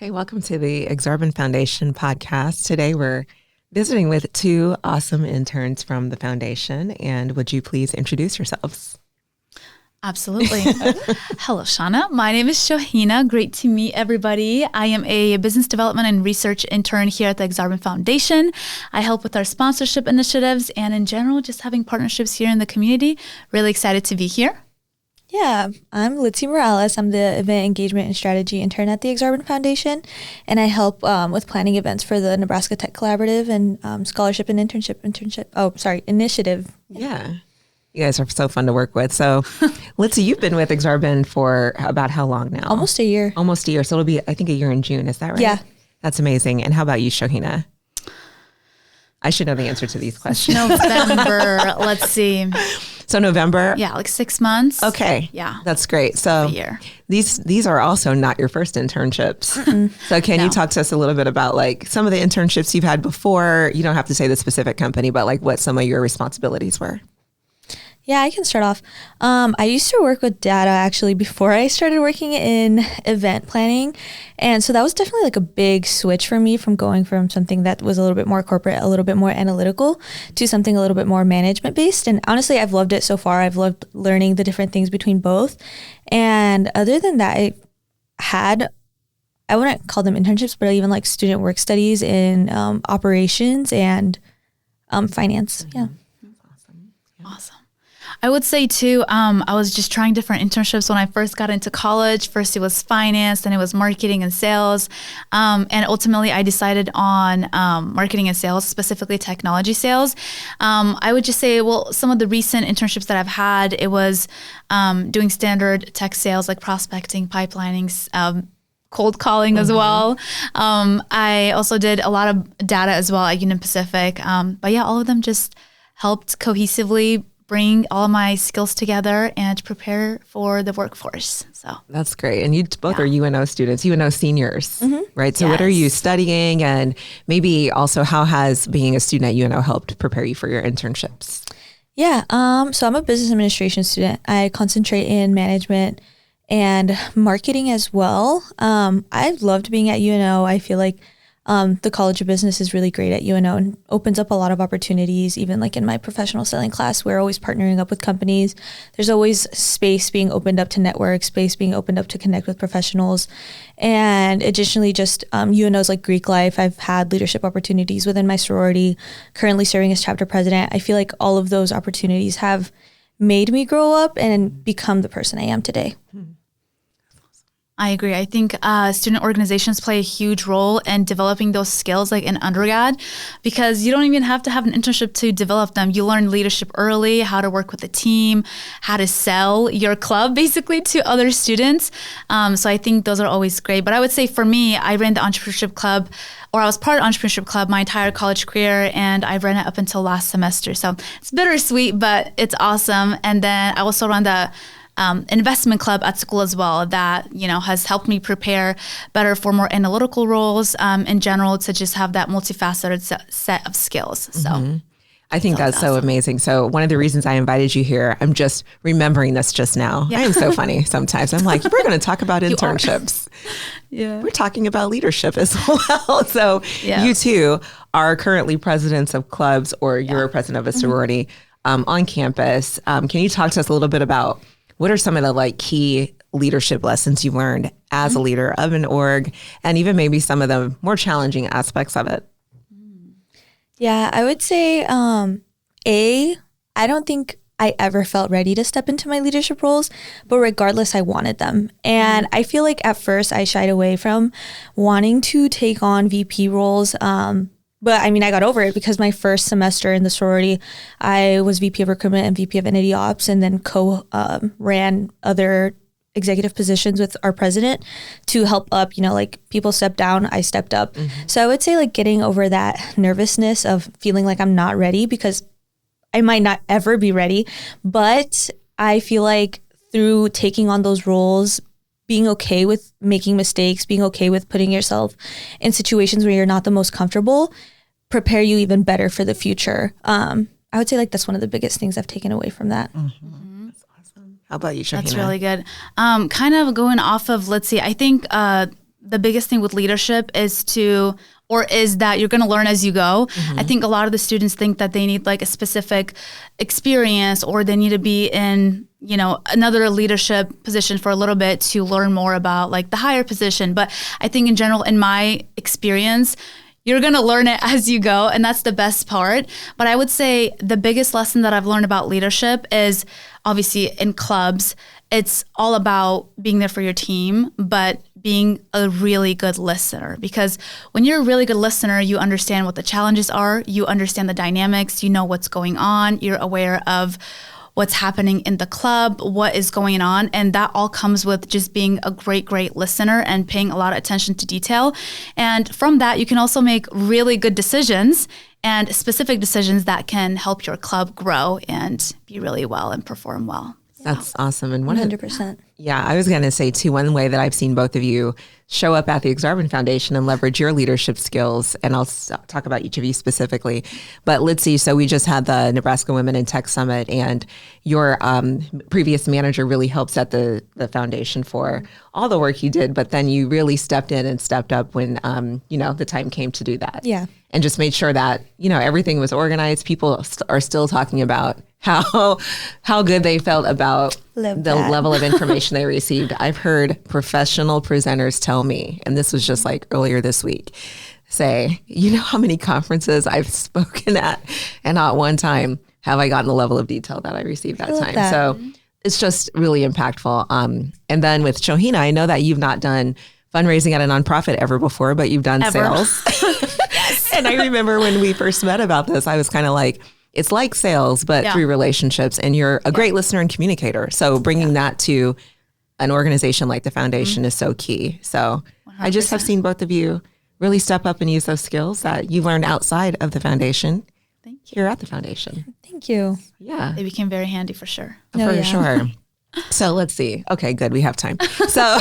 Hey, welcome to the Aksarben Foundation podcast. Today we're visiting with two awesome interns from the foundation. And would you please introduce yourselves? Absolutely. Hello, Shauna. My name is Shohina. Great to meet everybody. I am a business development and research intern here at the Aksarben Foundation. I help with our sponsorship initiatives and in general, just having partnerships here in the community. Really excited to be here. Yeah, I'm Litzy Morales. I'm the event engagement and strategy intern at the Aksarben Foundation, and I help with planning events for the Nebraska Tech Collaborative and scholarship and initiative. Yeah. You guys are so fun to work with. So, Litzy, you've been with Aksarben for about how long now? Almost a year. Almost a year. So it'll be, I think, a year in June. Is that right? Yeah. That's amazing. And how about you, Shohina? I should know the answer to these questions. November, let's see. So November? Yeah, like 6 months. Okay. Yeah. That's great. So a year. These are also not your first internships. So can you talk to us a little bit about like some of the internships you've had before? You don't have to say the specific company, but like what some of your responsibilities were. Yeah, I can start off. I used to work with data actually before I started working in event planning. And so that was definitely like a big switch for me from going from something that was a little bit more corporate, a little bit more analytical to something a little bit more management based. And honestly, I've loved it so far. I've loved learning the different things between both. And other than that, I wouldn't call them internships, but even like student work studies in operations and finance. Yeah. Awesome. I would say too, I was just trying different internships when I first got into college. First it was finance, then it was marketing and sales. And ultimately I decided on marketing and sales, specifically technology sales. I would just say, well, some of the recent internships that I've had, it was doing standard tech sales like prospecting, pipelining, cold calling as well. I also did a lot of data as well at Union Pacific. But yeah, all of them just helped cohesively bring all my skills together and prepare for the workforce. So that's great. And you both are UNO students, UNO seniors, right? So what are you studying? And maybe also how has being a student at UNO helped prepare you for your internships? Yeah. So I'm a business administration student. I concentrate in management and marketing as well. I've loved being at UNO. I feel like the College of Business is really great at UNO and opens up a lot of opportunities. Even like in my professional selling class, we're always partnering up with companies. There's always space being opened up to network, space being opened up to connect with professionals. And additionally, just UNO's like Greek life. I've had leadership opportunities within my sorority, currently serving as chapter president. I feel like all of those opportunities have made me grow up and become the person I am today. I agree. I think student organizations play a huge role in developing those skills like in undergrad, because you don't even have to have an internship to develop them. You learn leadership early, how to work with a team, how to sell your club basically to other students. So I think those are always great. But I would say for me, I ran the entrepreneurship club, or I was part of entrepreneurship club my entire college career, and I ran it up until last semester. So it's bittersweet, but it's awesome. And then I also run the investment club at school as well that, has helped me prepare better for more analytical roles in general, to just have that multifaceted set of skills. So I think that's awesome. So amazing. So one of the reasons I invited you here, I'm just remembering this just now. Yeah. I am so funny sometimes. I'm like, we're going to talk about internships. Yeah. We're talking about leadership as well. So you two are currently presidents of clubs, or you're a president of a sorority on campus. Can you talk to us a little bit about what are some of the like key leadership lessons you've learned as a leader of an org, and even maybe some of the more challenging aspects of it? Yeah, I would say, I don't think I ever felt ready to step into my leadership roles, but regardless, I wanted them. And I feel like at first I shied away from wanting to take on VP roles. But I mean, I got over it because my first semester in the sorority, I was VP of recruitment and VP of entity ops, and then ran other executive positions with our president to help up, like people stepped down, I stepped up. So I would say like getting over that nervousness of feeling like I'm not ready, because I might not ever be ready. But I feel like through taking on those roles, being okay with making mistakes, being okay with putting yourself in situations where you're not the most comfortable, prepare you even better for the future. I would say like that's one of the biggest things I've taken away from that. That's awesome. How about you, Shohina? That's really good. Kind of going off of Litzy, I think the biggest thing with leadership is that you're going to learn as you go. I think a lot of the students think that they need like a specific experience or they need to be in, another leadership position for a little bit to learn more about like the higher position. But I think in general, in my experience, you're going to learn it as you go, and that's the best part. But I would say the biggest lesson that I've learned about leadership is obviously in clubs, it's all about being there for your team, but being a really good listener. Because when you're a really good listener, you understand what the challenges are, you understand the dynamics, you know what's going on, you're aware of what's happening in the club, what is going on. And that all comes with just being a great listener and paying a lot of attention to detail. And from that, you can also make really good decisions and specific decisions that can help your club grow and be really well and perform well. That's awesome. And 100%. Yeah, I was going to say too, one way that I've seen both of you show up at the Aksarben Foundation and leverage your leadership skills, and I'll talk about each of you specifically, but Litzy, so we just had the Nebraska Women in Tech Summit, and your previous manager really helped set the foundation for all the work you did, but then you really stepped in and stepped up when, the time came to do that. Yeah. And just made sure that, everything was organized. People are still talking about how good they felt about the level of information they received. I've heard professional presenters tell me, and this was just like earlier this week, say, how many conferences I've spoken at, and not one time have I gotten the level of detail that I received that time. That. So it's just really impactful. And then with Shohina, I know that you've not done fundraising at a nonprofit ever before, but you've done sales. Yes. And I remember when we first met about this, I was kind of like, it's like sales, but through relationships, and you're a great listener and communicator. So bringing that to an organization like the foundation is so key. So 100%. I just have seen both of you really step up and use those skills that you learned outside of the foundation. Thank you. Here at the foundation. Thank you. Yeah. They became very handy for sure. Sure. So let's see. Okay, good. We have time. So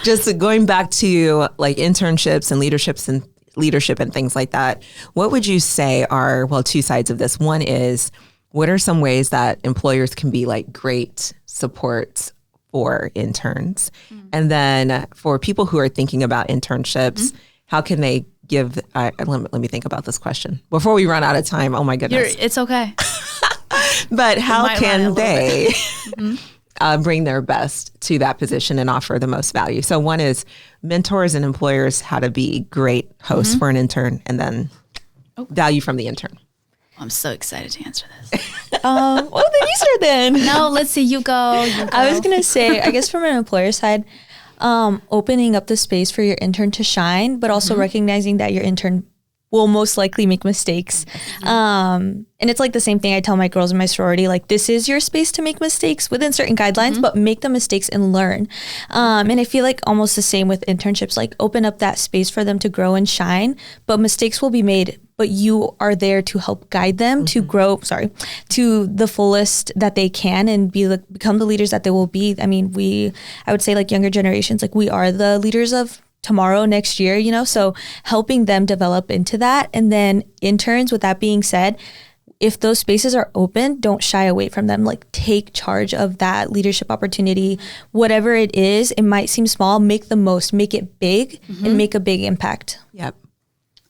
just going back to like internships and leadership and things like that, what would you say are, two sides of this? One is, what are some ways that employers can be like great supports for interns? And then for people who are thinking about internships, how can they give, let me think about this question before we run out of time. Oh my goodness. It's okay. But how can they bring their best to that position and offer the most value? So one is mentors and employers, how to be great hosts for an intern, and then value from the intern. I'm so excited to answer this. Then you start then. No, let's see. You go. I was going to say, I guess from an employer side, opening up the space for your intern to shine, but also recognizing that your intern will most likely make mistakes. And it's like the same thing I tell my girls in my sorority, like, this is your space to make mistakes within certain guidelines, but make the mistakes and learn. And I feel like almost the same with internships, like open up that space for them to grow and shine, but mistakes will be made, but you are there to help guide them to grow, to the fullest that they can and become the leaders that they will be. I mean, I would say like younger generations, like we are the leaders of tomorrow, next year, so helping them develop into that. And then interns, with that being said, if those spaces are open, don't shy away from them. Like, take charge of that leadership opportunity. Whatever it is, it might seem small, make the most, make it big and make a big impact. Yep.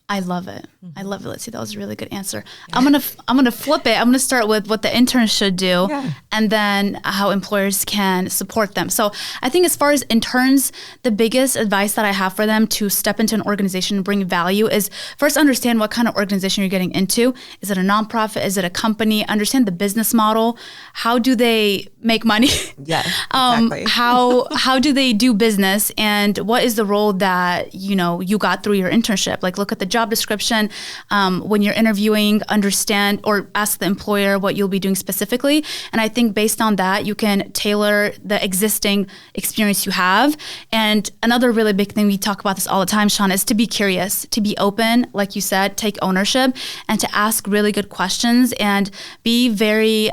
I love it. I love it. Let's see. That was a really good answer. I'm gonna flip it. I'm gonna start with what the interns should do, and then how employers can support them. So I think as far as interns, the biggest advice that I have for them to step into an organization and bring value is first understand what kind of organization you're getting into. Is it a nonprofit? Is it a company? Understand the business model. How do they make money? Yeah, exactly. How do they do business? And what is the role that you got through your internship? Like, look at the job description. When you're interviewing, understand or ask the employer what you'll be doing specifically. And I think based on that, you can tailor the existing experience you have. And another really big thing, we talk about this all the time, Sean, is to be curious, to be open, like you said, take ownership, and to ask really good questions and be very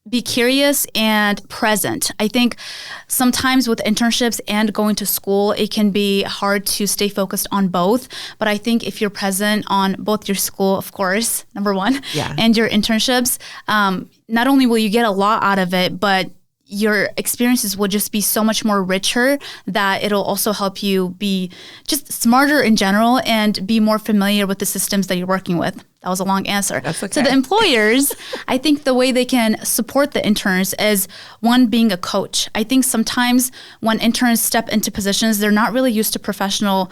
be curious and present. I think sometimes with internships and going to school, it can be hard to stay focused on both. But I think if you're present on both your school, of course, number one, and your internships, not only will you get a lot out of it, but your experiences will just be so much more richer that it'll also help you be just smarter in general and be more familiar with the systems that you're working with. That was a long answer. That's okay. To the employers, I think the way they can support the interns is one, being a coach. I think sometimes when interns step into positions, they're not really used to professional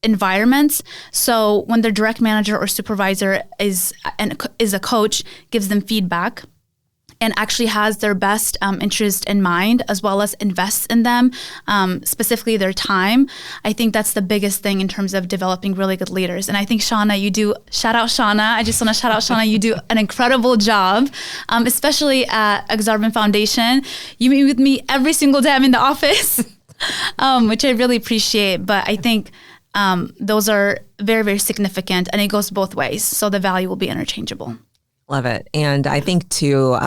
environments. So when their direct manager or supervisor is a coach, gives them feedback, and actually has their best interest in mind, as well as invests in them, specifically their time. I think that's the biggest thing in terms of developing really good leaders. And I think shout out Shohina. I just want to shout out Shohina. You do an incredible job, especially at Aksarben Foundation. You meet with me every single day I'm in the office, which I really appreciate. But I think those are very, very significant, and it goes both ways. So the value will be interchangeable. Love it. And I think too,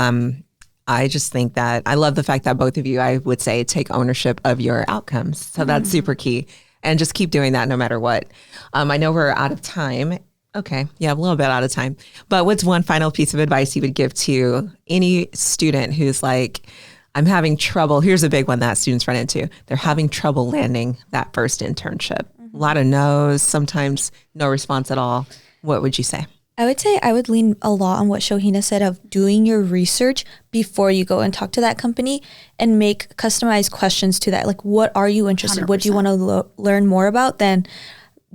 I just think that I love the fact that both of you, I would say, take ownership of your outcomes. So that's super key. And just keep doing that no matter what. I know we're out of time. Okay. Yeah, a little bit out of time. But what's one final piece of advice you would give to any student who's like, I'm having trouble. Here's a big one that students run into. They're having trouble landing that first internship. A lot of no's, sometimes no response at all. What would you say? I would say I would lean a lot on what Shohina said of doing your research before you go and talk to that company and make customized questions to that. Like, what are you interested in? 100%. What do you want to learn more about then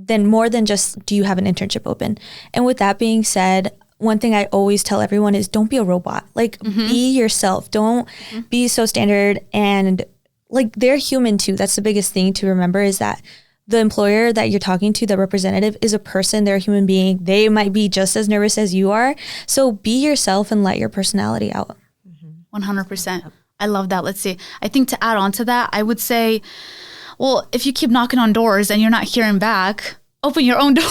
more than just, do you have an internship open? And with that being said, one thing I always tell everyone is don't be a robot. Like, be yourself. Don't be so standard. And like, they're human too. That's the biggest thing to remember, is that the employer that you're talking to, the representative, is a person. They're a human being. They might be just as nervous as you are. So be yourself and let your personality out. 100%. I love that. Let's see. I think to add on to that, I would say, well, if you keep knocking on doors and you're not hearing back, open your own door.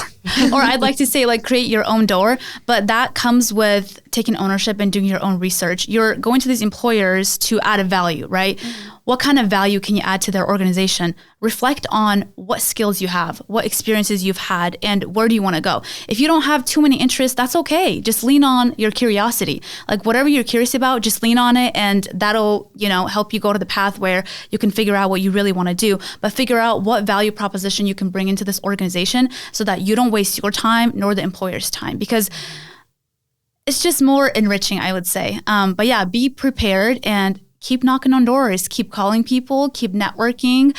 Or I'd like to say, like, create your own door. But that comes with taking ownership and doing your own research. You're going to these employers to add a value, right? What kind of value can you add to their organization? Reflect on what skills you have, what experiences you've had, and where do you want to go? If you don't have too many interests, that's okay. Just lean on your curiosity. Like, whatever you're curious about, just lean on it, and that'll, help you go to the path where you can figure out what you really want to do. But figure out what value proposition you can bring into this organization so that you don't waste your time nor the employer's time, because it's just more enriching, I would say. But yeah, be prepared and keep knocking on doors, keep calling people, keep networking,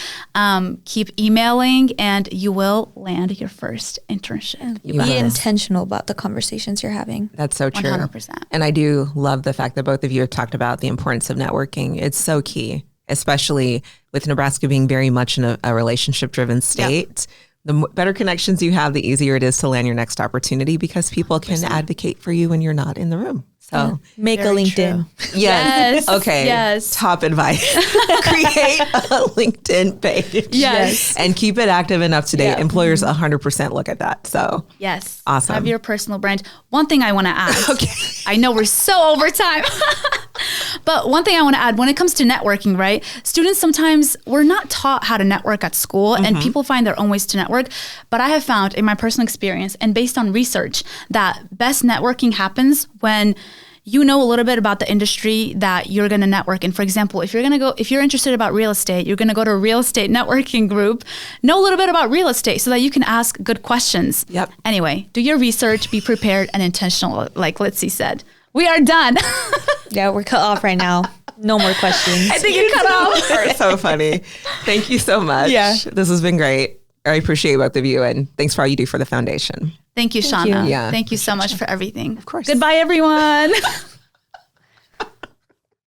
keep emailing, and you will land your first internship. Be intentional about the conversations you're having. That's so true. 100%. And I do love the fact that both of you have talked about the importance of networking. It's so key, especially with Nebraska being very much in a relationship-driven state. Yep. The better connections you have, the easier it is to land your next opportunity, because people 100%. Can advocate for you when you're not in the room. So make a LinkedIn. Yes. Okay. Yes. Top advice. Create a LinkedIn page. Yes. And keep it active and up to date. Yep. Employers 100% look at that. So yes. Awesome. Have your personal brand. One thing I want to add. Okay. I know we're so over time. But one thing I want to add, when it comes to networking, right? Students, sometimes we're not taught how to network at school, and people find their own ways to network. But I have found in my personal experience and based on research that best networking happens when you know a little bit about the industry that you're going to network in. For example, if you're interested about real estate, you're going to go to a real estate networking group, know a little bit about real estate so that you can ask good questions. Yep. Anyway, do your research, be prepared and intentional, like Litzy said. We are done. Yeah, we're cut off right now. No more questions. I think you're cut off. You're so funny. Thank you so much. Yeah. This has been great. I appreciate both of you, and thanks for all you do for the foundation. Thank you, Shohina. Yeah. Thank you so much for everything. Of course. Goodbye, everyone.